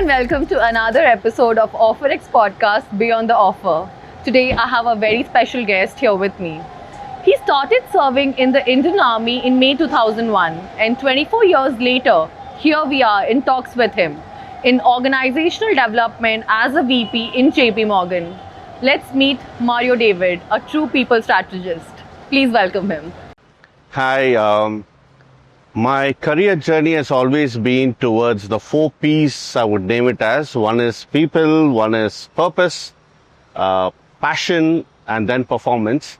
and welcome to another episode of OfferX podcast Beyond the Offer. Today I have a very special guest here with me. He started serving in the Indian Army in May 2001 and 24 years later, here we are in talks with him in organizational development as a VP in JPMorgan. Let's meet Mario David, a true people strategist. Please welcome him. Hi, my career journey has always been towards the 4 P's, I would name it as. One is people, one is purpose, passion, and then performance.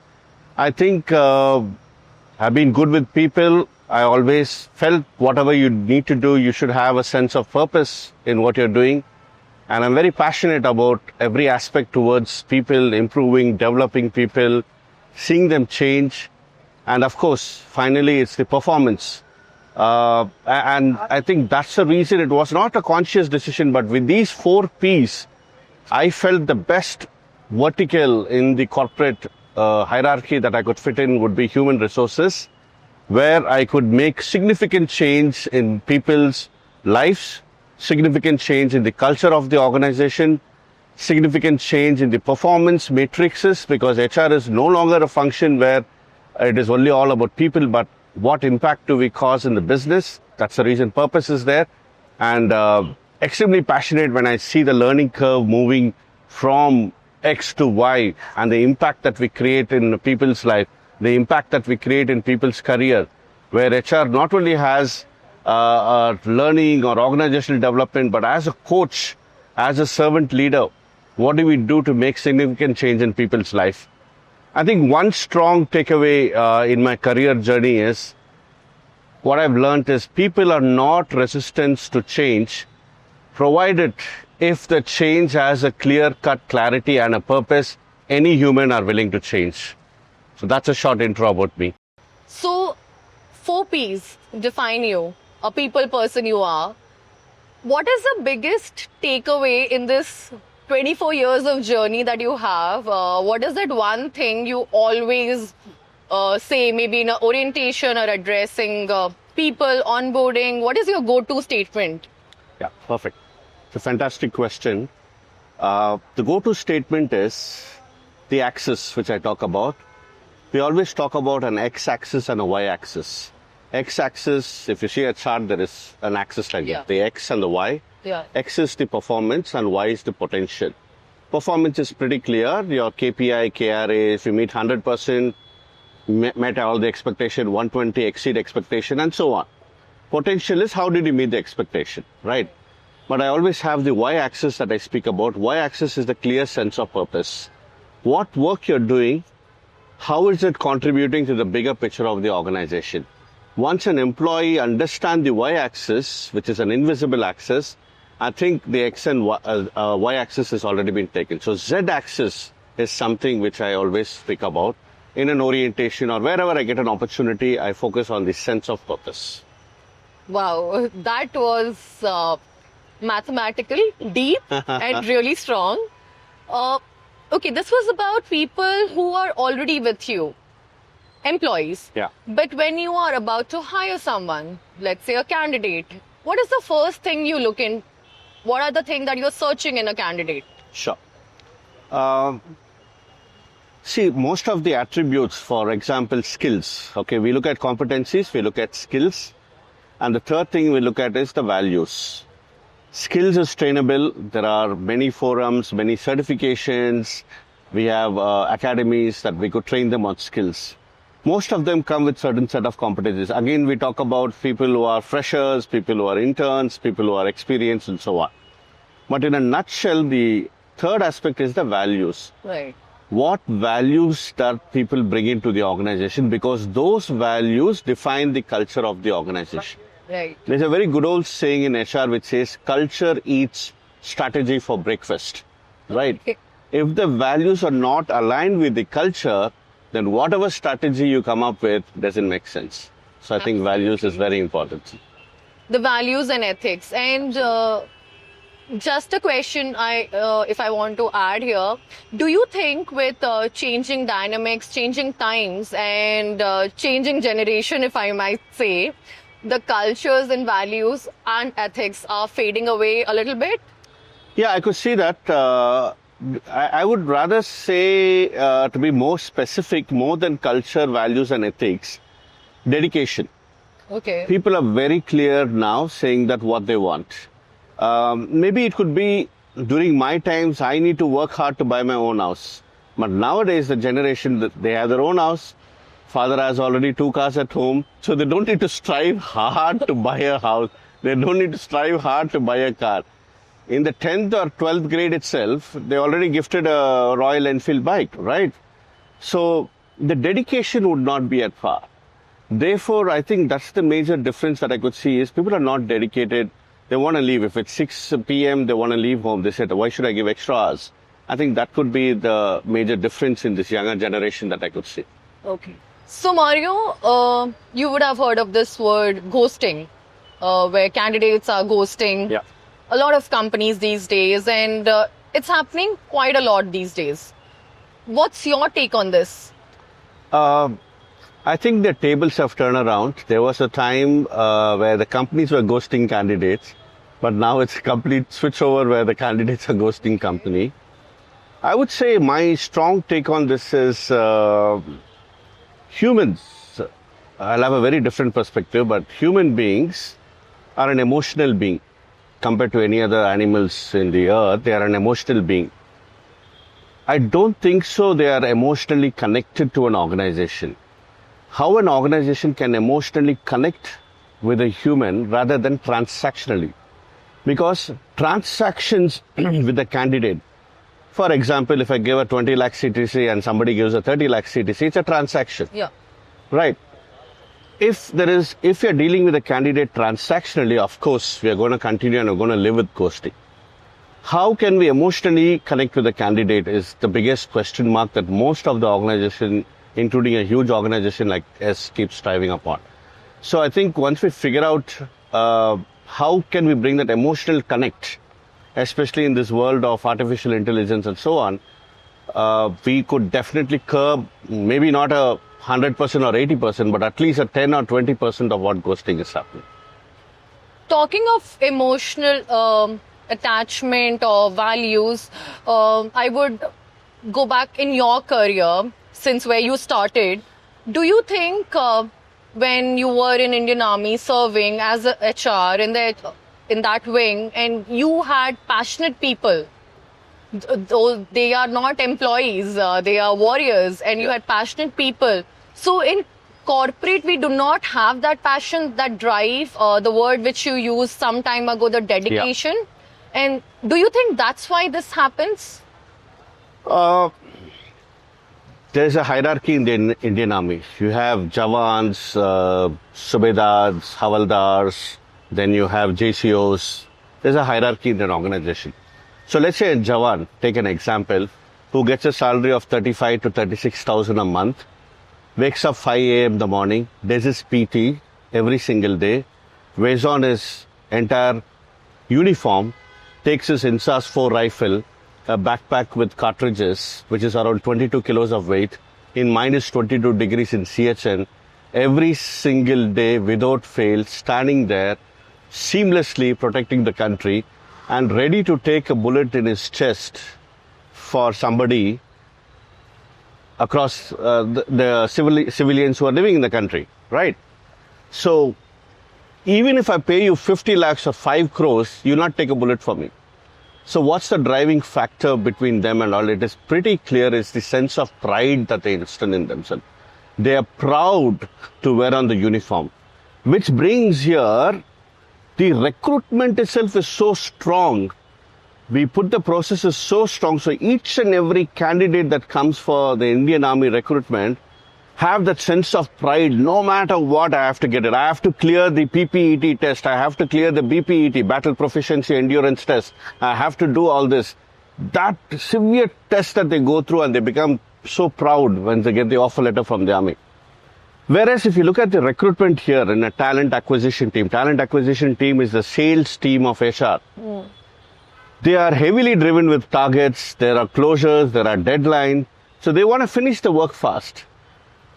I think I've been good with people. I always felt whatever you need to do, you should have a sense of purpose in what you're doing. And I'm very passionate about every aspect towards people, improving, developing people, seeing them change. And of course, finally, it's the performance. And I think that's the reason it was not a conscious decision, but with these 4 P's, I felt the best vertical in the corporate hierarchy that I could fit in would be human resources, where I could make significant change in people's lives, significant change in the culture of the organization, significant change in the performance matrices, because HR is no longer a function where it is only all about people, but what impact do we cause in the business? That's the reason purpose is there. And extremely passionate when I see the learning curve moving from X to Y and the impact that we create in people's life, the impact that we create in people's career, where HR not only has learning or organizational development, but as a coach, as a servant leader, what do we do to make significant change in people's life? I think one strong takeaway in my career journey is what I've learned is people are not resistant to change, provided if the change has a clear-cut clarity and a purpose, any human are willing to change. So that's a short intro about me. So, 4 P's define you, a people person you are. What is the biggest takeaway in this 24 years of journey that you have? What is that one thing you always say, maybe in an orientation or addressing people, onboarding? What is your go-to statement? Yeah, perfect. It's a fantastic question. The go-to statement is the axis, which I talk about. We always talk about an x-axis and a y-axis. X-axis, if you see a chart, there is an axis like that, the x and the y. Yeah. X is the performance and Y is the potential. Performance is pretty clear. Your KPI, KRA, if you meet 100%, met all the expectation, 120 exceed expectation, and so on. Potential is how did you meet the expectation, right? But I always have the Y-axis that I speak about. Y-axis is the clear sense of purpose. What work you're doing, how is it contributing to the bigger picture of the organization? Once an employee understands the Y-axis, which is an invisible axis, I think the X and Y-axis has already been taken. So Z-axis is something which I always speak about. In an orientation or wherever I get an opportunity, I focus on the sense of purpose. Wow, that was mathematical, deep, and really strong. Okay, this was about people who are already with you, employees. Yeah. But when you are about to hire someone, let's say a candidate, what is the first thing you look in? What are the things that you're searching in a candidate? Sure. See, most of the attributes, for example, skills. Okay, we look at competencies, we look at skills. And the third thing we look at is the values. Skills is trainable. There are many forums, many certifications. We have academies that we could train them on skills. Most of them come with certain set of competencies. Again, we talk about people who are freshers, people who are interns, people who are experienced, and so on. But in a nutshell, the third aspect is the values. Right. What values that people bring into the organization? Because those values define the culture of the organization. Right. There's a very good old saying in HR which says, culture eats strategy for breakfast. Right? If the values are not aligned with the culture, then whatever strategy you come up with doesn't make sense. So I think values is very important. The values and ethics. And just a question if I want to add here, do you think with changing dynamics, changing times and changing generation, if I might say, the cultures and values and ethics are fading away a little bit? Yeah, I could see that. I would rather say, to be more specific, more than culture, values, and ethics, dedication. Okay. People are very clear now saying that what they want. Maybe it could be during my times, I need to work hard to buy my own house. But nowadays, the generation, they have their own house. Father has already 2 cars at home. So they don't need to strive hard to buy a house. They don't need to strive hard to buy a car. In the 10th or 12th grade itself, they already gifted a Royal Enfield bike, right? So the dedication would not be at par. Therefore, I think that's the major difference that I could see is people are not dedicated. They want to leave. If it's 6 p.m., they want to leave home. They said, why should I give extra hours? I think that could be the major difference in this younger generation that I could see. Okay. So, Mario, you would have heard of this word ghosting, where candidates are ghosting Yeah. a lot of companies these days, and it's happening quite a lot these days. What's your take on this? I think the tables have turned around. There was a time where the companies were ghosting candidates, but now it's a complete switchover where the candidates are ghosting company. I would say my strong take on this is humans. I'll have a very different perspective, but human beings are an emotional being compared to any other animals in the earth. They are an emotional being. I don't think so they are emotionally connected to an organization. How an organization can emotionally connect with a human rather than transactionally. Because transactions with the candidate, for example, if I give a 20 lakh CTC and somebody gives a 30 lakh CTC, it's a transaction. Yeah. Right. If you're dealing with a candidate transactionally, of course, we are going to continue and we're going to live with ghosting. How can we emotionally connect with the candidate is the biggest question mark that most of the organization, including a huge organization like S, keeps striving upon. So I think once we figure out how can we bring that emotional connect, especially in this world of artificial intelligence and so on, we could definitely curb maybe not 100% or 80%, but at least 10 or 20% of what ghosting is happening. Talking of emotional attachment or values, I would go back in your career since where you started. Do you think when you were in Indian Army serving as a HR in that wing and you had passionate people, though they are not employees, they are warriors, and you had passionate people. So in corporate, we do not have that passion, that drive, the word which you used some time ago, the dedication. Yeah. And do you think that's why this happens? There's a hierarchy in the Indian Army. You have Jawans, Subedars, Havaldars, then you have JCOs. There's a hierarchy in an organization. So let's say a Jawan, take an example, who gets a salary of 35 to 36,000 a month, wakes up 5 a.m. in the morning, does his PT every single day, wears on his entire uniform, takes his INSAS 4 rifle, a backpack with cartridges, which is around 22 kilos of weight, in minus 22 degrees in CHN, every single day without fail, standing there, seamlessly protecting the country, and ready to take a bullet in his chest for somebody across the civilians who are living in the country, right? So, even if I pay you 50 lakhs or 5 crores, you'll not take a bullet for me. So what's the driving factor between them and all? It is pretty clear. It's the sense of pride that they instill in themselves. They are proud to wear on the uniform, which brings here the recruitment itself is so strong. We put the processes so strong. So each and every candidate that comes for the Indian Army recruitment have that sense of pride. No matter what, I have to get it. I have to clear the PPET test. I have to clear the BPET, Battle Proficiency Endurance test. I have to do all this. That severe test that they go through, and they become so proud when they get the offer letter from the army. Whereas if you look at the recruitment here in a talent acquisition team is the sales team of HR. They are heavily driven with targets. There are closures, there are deadlines. So they want to finish the work fast.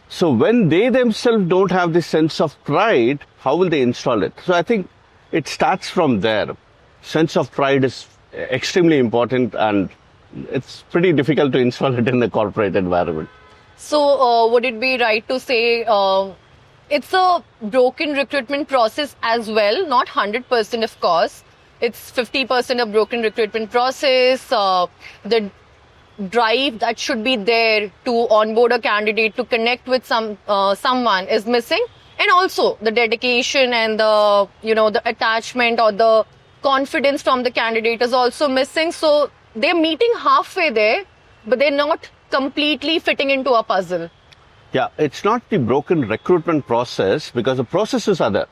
So when they themselves don't have this sense of pride, how will they install it? So I think it starts from there. Sense of pride is extremely important, and it's pretty difficult to install it in the corporate environment. So, would it be right to say it's a broken recruitment process as well? Not 100%, of course. It's 50% a broken recruitment process. The drive that should be there to onboard a candidate, to connect with someone is missing, and also the dedication and the attachment or the confidence from the candidate is also missing. So they're meeting halfway there, but they're not completely fitting into a puzzle. Yeah, it's not the broken recruitment process, because the processes are there.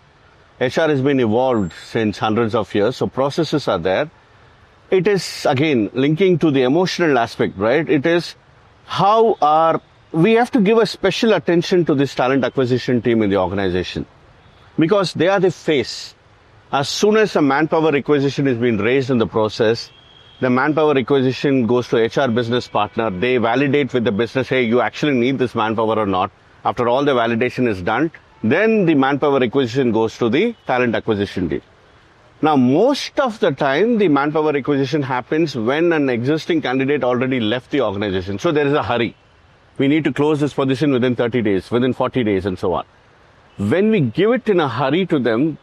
HR has been evolved since hundreds of years, so processes are there. It is, again, linking to the emotional aspect, right? It is we have to give a special attention to this talent acquisition team in the organization, because they are the face. As soon as a manpower requisition is being raised in the process, the manpower requisition goes to HR business partner. They validate with the business, hey, you actually need this manpower or not. After all the validation is done, then the manpower requisition goes to the talent acquisition team. Now, most of the time, the manpower requisition happens when an existing candidate already left the organization. So there is a hurry. We need to close this position within 30 days, within 40 days, and so on. When we give it in a hurry to them,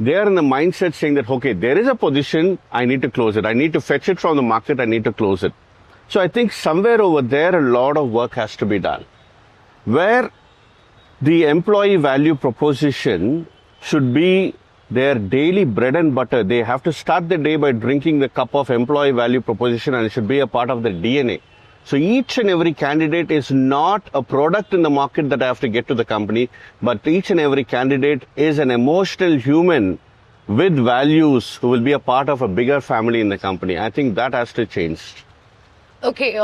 they are in the mindset saying that, okay, there is a position, I need to close it. I need to fetch it from the market, I need to close it. So I think somewhere over there, a lot of work has to be done, where the employee value proposition should be their daily bread and butter. They have to start the day by drinking the cup of employee value proposition, and it should be a part of their DNA. So each and every candidate is not a product in the market that I have to get to the company, but each and every candidate is an emotional human with values who will be a part of a bigger family in the company. I think that has to change. Okay,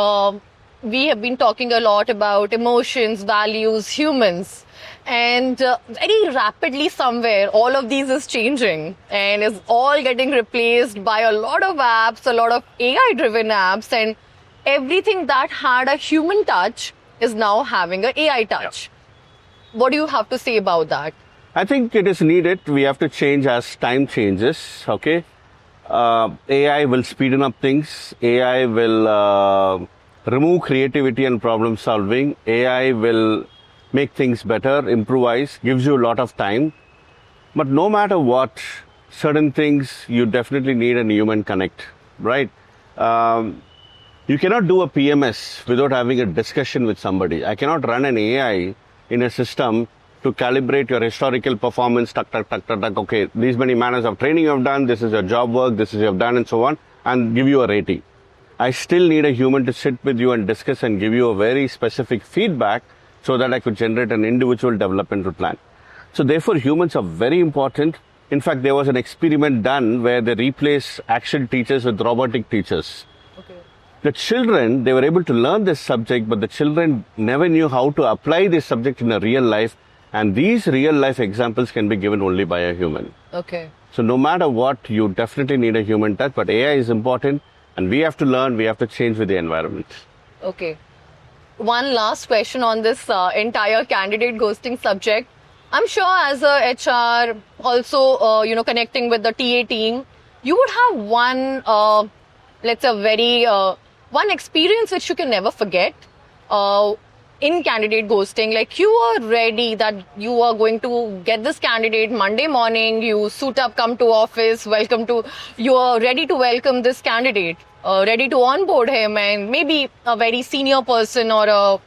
we have been talking a lot about emotions, values, humans, and very rapidly somewhere all of these is changing and is all getting replaced by a lot of apps, a lot of AI-driven apps, and everything that had a human touch is now having an AI touch. Yeah. What do you have to say about that? I think it is needed. We have to change as time changes, okay? AI will speeden up things. AI will remove creativity and problem solving. AI will make things better, improvise, gives you a lot of time. But no matter what, certain things you definitely need a human connect, right? You cannot do a PMS without having a discussion with somebody. I cannot run an AI in a system to calibrate your historical performance, okay, these many manners of training you have done, this is your job work, this is you have done, and so on, and give you a rating. I still need a human to sit with you and discuss and give you a very specific feedback so that I could generate an individual developmental plan. So therefore, humans are very important. In fact, there was an experiment done where they replaced action teachers with robotic teachers. Okay. The children, they were able to learn this subject, but the children never knew how to apply this subject in a real life. And these real life examples can be given only by a human. Okay. So no matter what, you definitely need a human touch, but AI is important and we have to learn, we have to change with the environment. Okay. One last question on this entire candidate ghosting subject. I'm sure as a HR, also, connecting with the TA team, you would have one, let's say, one experience which you can never forget. In candidate ghosting, like you are ready that you are going to get this candidate Monday morning, you suit up, come to office, you are ready to welcome this candidate, ready to onboard him, and maybe a very senior person or a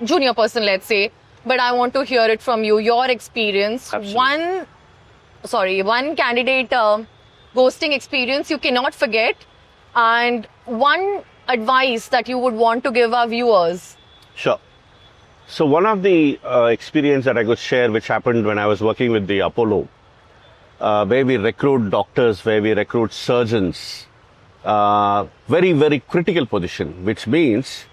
junior person, let's say, but I want to hear it from you, your experience. Absolutely. One candidate ghosting experience you cannot forget, and one advice that you would want to give our viewers. Sure. So one of the experience that I could share, which happened when I was working with the Apollo, where we recruit doctors, where we recruit surgeons, very, very critical position, which means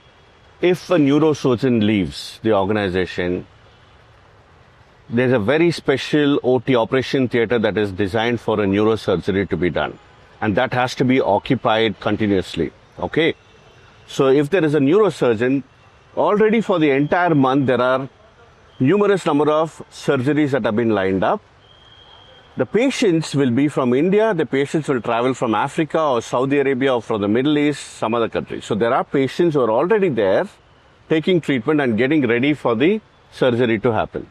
if a neurosurgeon leaves the organization, there's a very special OT operation theater that is designed for a neurosurgery to be done. And that has to be occupied continuously. Okay. So if there is a neurosurgeon, already for the entire month, there are numerous number of surgeries that have been lined up. The patients will be from India, the patients will travel from Africa or Saudi Arabia or from the Middle East, some other country. So there are patients who are already there taking treatment and getting ready for the surgery to happen.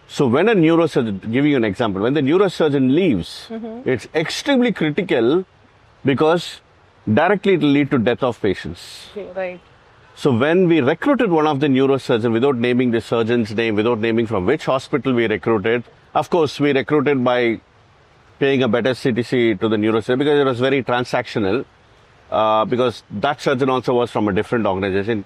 So when a neurosurgeon, giving you an example, when the neurosurgeon leaves, it's extremely critical because directly it will lead to death of patients. Right. So when we recruited one of the neurosurgeons, without naming the surgeon's name, without naming from which hospital we recruited, of course we recruited by paying a better CTC to the neurosurgeon because it was very transactional, because that surgeon also was from a different organization.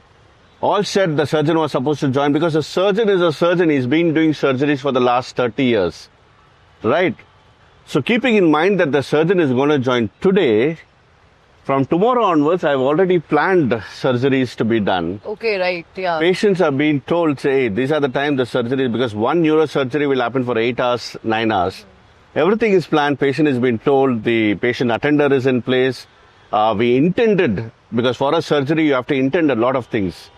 All said, the surgeon was supposed to join because a surgeon is a surgeon. He's been doing surgeries for the last 30 years, right? So keeping in mind that the surgeon is going to join today, from tomorrow onwards, I've already planned surgeries to be done. Okay, right, yeah. Patients are being told, say, these are the time the surgery, because one neurosurgery will happen for 8 hours, 9 hours. Everything is planned. Patient is being told, the patient attender is in place. We intended, because for a surgery, you have to intend a lot of things.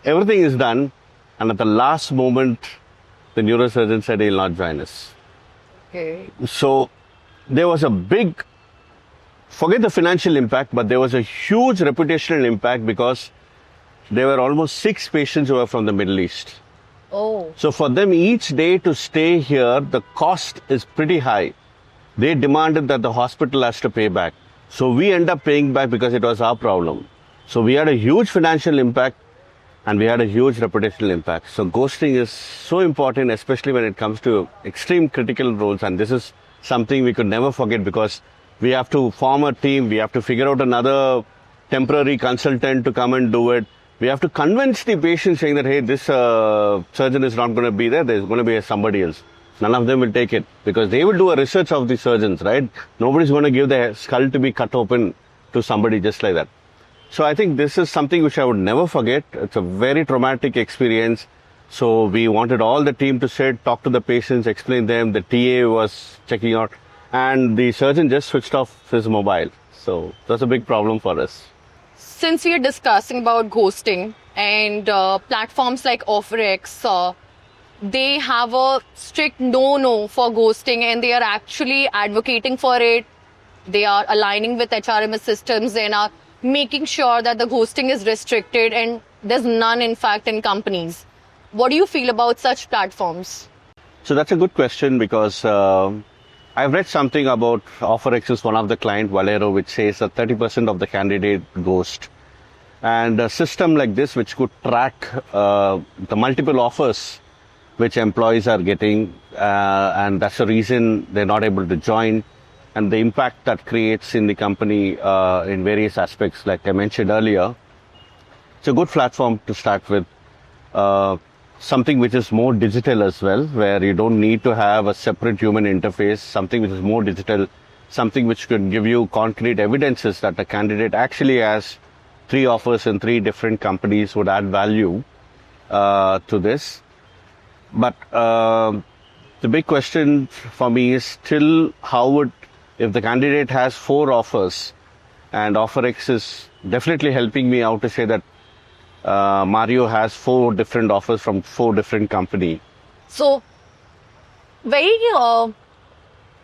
Everything is done, and at the last moment, the neurosurgeon said he will not join us. Okay. So there was a big, forget the financial impact, but there was a huge reputational impact because there were almost 6 patients who were from the Middle East. Oh. So for them each day to stay here, the cost is pretty high. They demanded that the hospital has to pay back. So we end up paying back because it was our problem. So we had a huge financial impact and we had a huge reputational impact. So ghosting is so important, especially when it comes to extreme critical roles. And this is something we could never forget because we have to form a team. We have to figure out another temporary consultant to come and do it. We have to convince the patient saying that, hey, this surgeon is not going to be there. There's going to be somebody else. None of them will take it because they will do a research of the surgeons, right? Nobody's going to give their skull to be cut open to somebody just like that. So I think this is something which I would never forget. It's a very traumatic experience. So we wanted all the team to sit, talk to the patients, explain them. The TA was checking out and the surgeon just switched off his mobile. So that's a big problem for us. Since we are discussing about ghosting and platforms like OfferX, they have a strict no for ghosting and they are actually advocating for it. They are aligning with HRMS systems and are making sure that the ghosting is restricted and there's none, in fact, in companies. What do you feel about such platforms? So that's a good question because I've read something about OfferX is one of the client, Valero, which says that 30% of the candidate ghost. And a system like this, which could track the multiple offers which employees are getting, and that's the reason they're not able to join, and the impact that creates in the company in various aspects, like I mentioned earlier. It's a good platform to start with. Something which is more digital as well, where you don't need to have a separate human interface, something which is more digital, something which could give you concrete evidences that the candidate actually has 3 offers in 3 different companies would add value to this. But the big question for me is still how would, if the candidate has 4 offers, and OfferX is definitely helping me out to say that Mario has 4 different offers from 4 different companies. So, very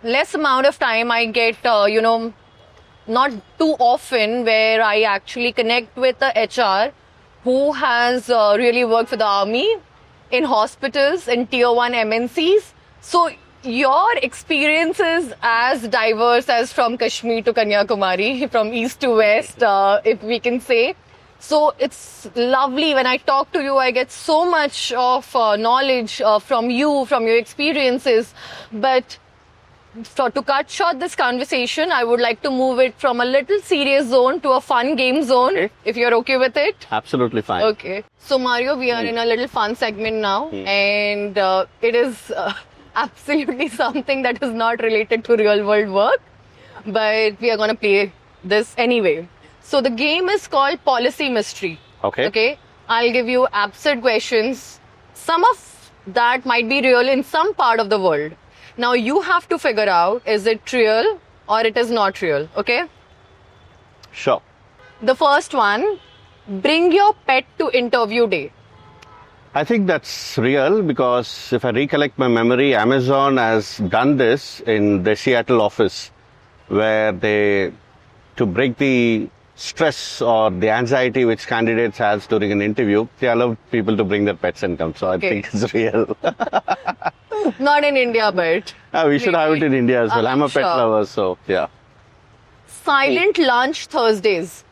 less amount of time I get, not too often where I actually connect with the HR who has really worked for the army, in hospitals, in tier 1 MNCs. So, your experience is as diverse as from Kashmir to Kanyakumari, from east to west, if we can say. So it's lovely when I talk to you, I get so much of knowledge from you, from your experiences. But to cut short this conversation, I would like to move it from a little serious zone to a fun game zone, Okay. if you're okay with it. Absolutely fine. Okay. So Mario, we are in a little fun segment now, and it is absolutely something that is not related to real world work, but we are going to play this anyway. So the game is called Policy Mystery. Okay. I'll give you absurd questions. Some of that might be real in some part of the world. Now you have to figure out, is it real or it is not real? Okay. Sure. The first one, bring your pet to interview day. I think that's real because if I recollect my memory, Amazon has done this in the Seattle office where to break the stress or the anxiety which candidates has during an interview, they allow people to bring their pets and come. So I think it's real. Not in India, but We should have it in India as well. I'm a pet sure. lover, so yeah. silent lunch Thursdays.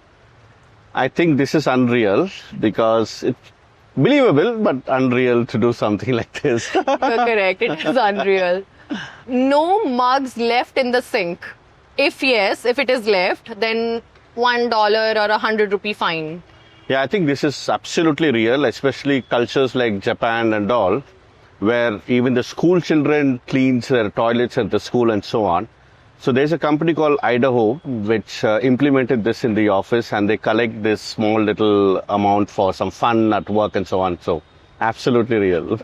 I think this is unreal because it's believable but unreal to do something like this. You're correct. It is unreal. No mugs left in the sink. If yes, if it is left, then $1 or ₹100 fine. Yeah, I think this is absolutely real, especially cultures like Japan and all, where even the school children cleans their toilets at the school and so on. So there's a company called Idaho which implemented this in the office, and they collect this small little amount for some fun at work and so on. So absolutely real.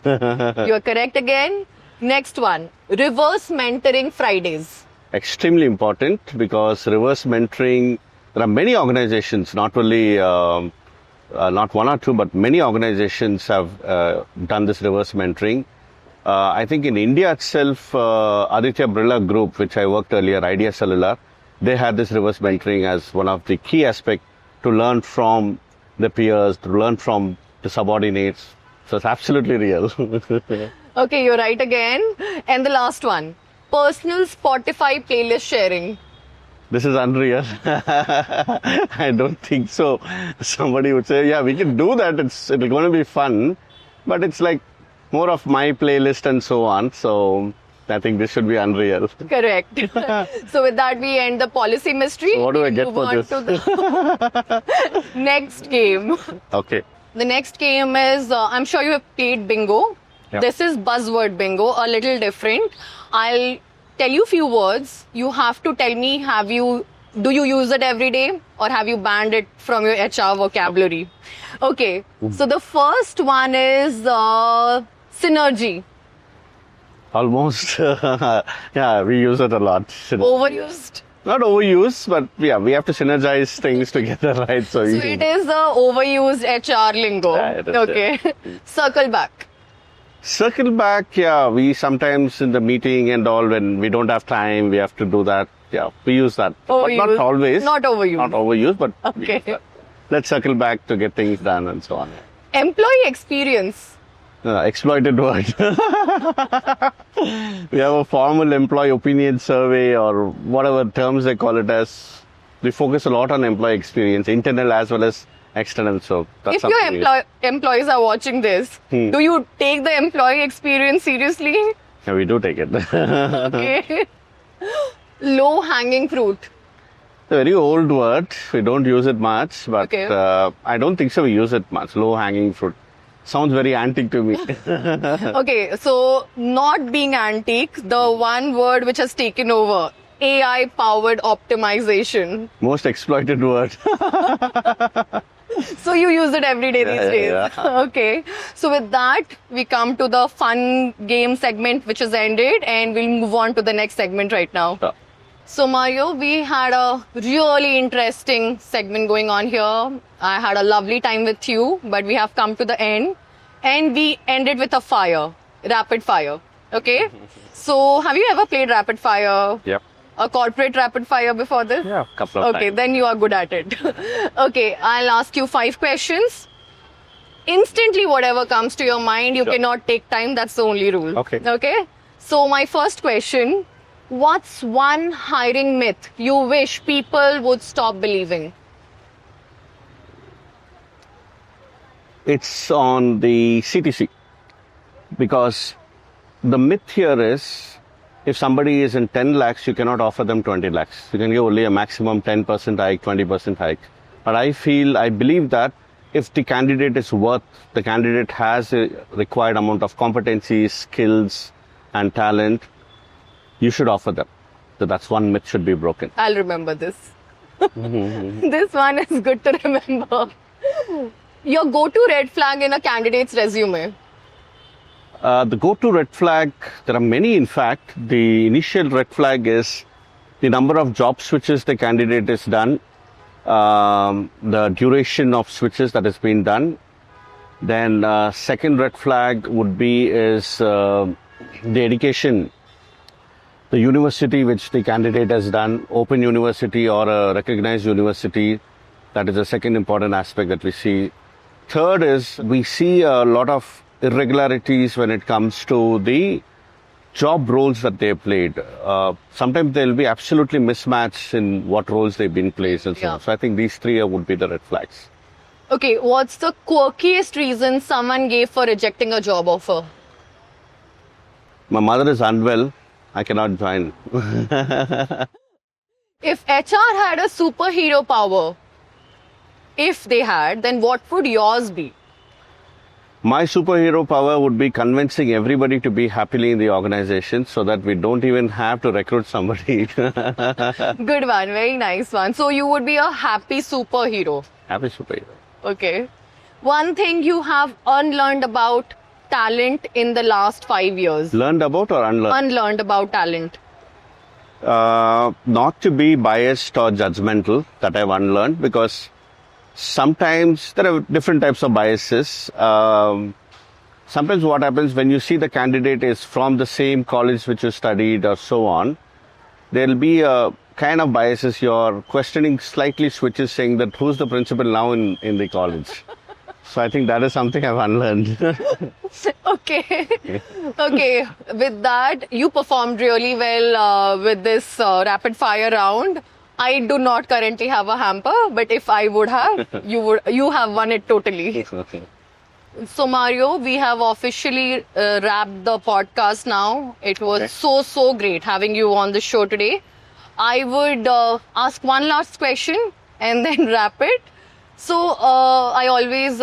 You're correct again. Next one, reverse mentoring Fridays. Extremely important because reverse mentoring, there are many organizations, not only not one or two, but many organizations have done this reverse mentoring. I think in India itself, Aditya Birla Group, which I worked earlier, Idea Cellular, they had this reverse mentoring as one of the key aspects to learn from the peers, to learn from the subordinates. So it's absolutely real. Okay, you're right again. And the last one, personal Spotify playlist sharing. This is unreal. I don't think so. Somebody would say, yeah, we can do that. It'll going to be fun. But it's like more of my playlist and so on. So I think this should be unreal. Correct. So with that, we end the policy mystery. So what do I get Move for on this? to the next game. Okay. The next game is, I'm sure you have played bingo. Yeah. This is buzzword bingo, a little different. I'll tell you a few words. You have to tell me, do you use it every day or have you banned it from your HR vocabulary? Okay, so the first one is synergy. Almost. Yeah, we use it a lot. Overused. Not overuse, but yeah, we have to synergize things together, right? So it is the overused HR lingo. Yeah, it is, Okay. Circle back. Circle back, yeah, we sometimes in the meeting and all, when we don't have time, we have to do that. Yeah, we use that. But not Overused. always. Not overused. Not overused, but we Okay. use that. Let's circle back to get things done and so on. Employee experience. Exploited word. We have a formal employee opinion survey or whatever terms they call it as. We focus a lot on employee experience, internal as well as external. So that's If your something we- employees are watching this, do you take the employee experience seriously? Yeah, we do take it. It's Okay. Low hanging fruit. a very old word. We don't use it much, but Okay. I don't think so. We use it much. Low hanging fruit. Sounds very antique to me. Okay, so not being antique, the one word which has taken over, AI powered optimization. Most exploited word. So you use it every day these days. Yeah. Okay. So with that, we come to the fun game segment which has ended, and we'll move on to the next segment right now. Yeah. So Mario, we had a really interesting segment going on here. I had a lovely time with you, but we have come to the end, and we ended with a rapid fire. Okay. So have you ever played rapid fire? Yep. A corporate rapid fire before this? Yeah, a couple of Okay, times. then you are good at it. Okay, I'll ask you 5 questions. Instantly, whatever comes to your mind, you Sure. cannot take time. That's the only rule. Okay. Okay. So my first question, what's one hiring myth you wish people would stop believing? It's on the CTC because the myth here is if somebody is in 10 lakhs, you cannot offer them 20 lakhs. You can give only a maximum 10% hike, 20% hike. But I believe that if the candidate is the candidate has a required amount of competencies, skills, and talent, you should offer them. So that's one myth should be broken. I'll remember this. This one is good to remember. Your go-to red flag in a candidate's resume. The go-to red flag, there are many in fact. The initial red flag is the number of job switches the candidate has done, the duration of switches that has been done, Then second red flag would be is the education, the university which the candidate has done, open university or a recognized university. That is the second important aspect that we see. Third is we see a lot of irregularities when it comes to the job roles that they played. Sometimes they'll be absolutely mismatched in what roles they've been placed and so on. So I think these three would be the red flags. Okay, what's the quirkiest reason someone gave for rejecting a job offer? My mother is unwell. I cannot join. If HR had a superhero power, if they had, then what would yours be? My superhero power would be convincing everybody to be happily in the organization so that we don't even have to recruit somebody. Good one, very nice one. So you would be a happy superhero. Happy superhero. Okay. One thing you have unlearned about talent in the last 5 years? Learned about or unlearned? Unlearned about talent. Not to be biased or judgmental, that I've unlearned, because sometimes there are different types of biases. Sometimes what happens when you see the candidate is from the same college which you studied or so on, there'll be a kind of biases. You're questioning slightly switches, saying that who's the principal now in the college. So I think that is something I've unlearned. Okay. Okay. With that, you performed really well with this rapid fire round. I do not currently have a hamper, but if I would have, you have won it totally. So Mario, we have officially wrapped the podcast now. It was so great having you on the show today. I would ask one last question and then wrap it. So I always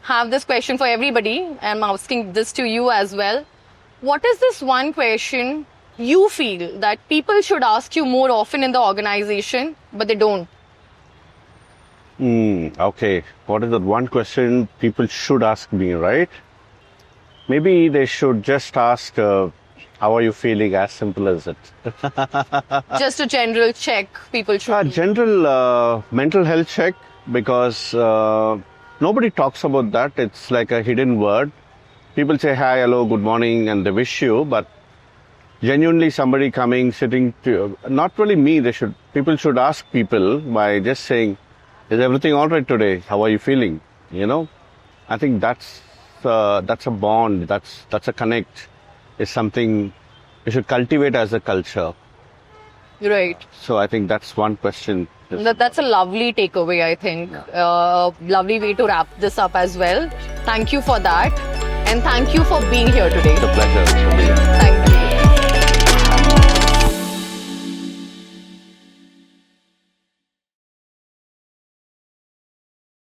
have this question for everybody. I'm asking this to you as well. What is this one question you feel that people should ask you more often in the organization, but they don't? Okay. What is that one question people should ask me, right? Maybe they should just ask, how are you feeling? As simple as it. Just a general check people should A do. general mental health check, because nobody talks about that. It's like a hidden word. People say hi, hello, good morning, and they wish you, but genuinely somebody coming, sitting to, not really me, people should ask people by just saying, is everything all right today? How are you feeling? You know, I think that's a bond, that's a connect, is something we should cultivate as a culture. Right. So I think that's one question. That's a lovely takeaway, I think. Lovely way to wrap this up as well. Thank you for that. And thank you for being here today. It's a pleasure. Thank you.